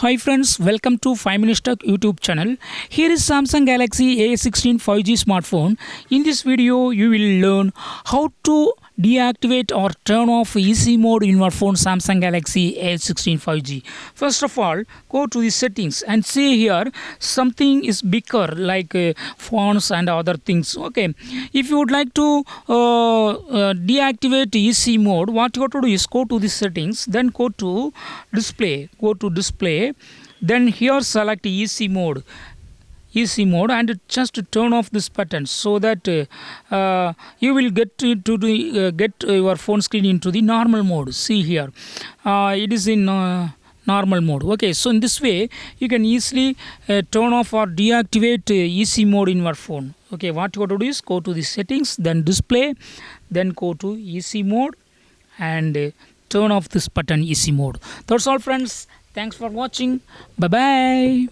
Hi friends, welcome to 5 Minutes Tech YouTube channel. Here is Samsung Galaxy A16 5G smartphone. In this video, you will learn how to deactivate or turn off easy mode in your phone Samsung Galaxy A16 5G. First of all, go to the settings and see here something is bigger like fonts and other things. Okay, if you would like to deactivate easy mode, what you have to do is go to the settings, then go to display, then here select easy mode and just turn off this button so that you will get get your phone screen into the normal mode. See here, it is in normal mode. Okay, so in this way you can easily turn off or deactivate easy mode in your phone. Okay, what you have to do is go to the settings, then display, then go to easy mode and turn off this button easy mode. That's all friends. Thanks for watching. Bye bye.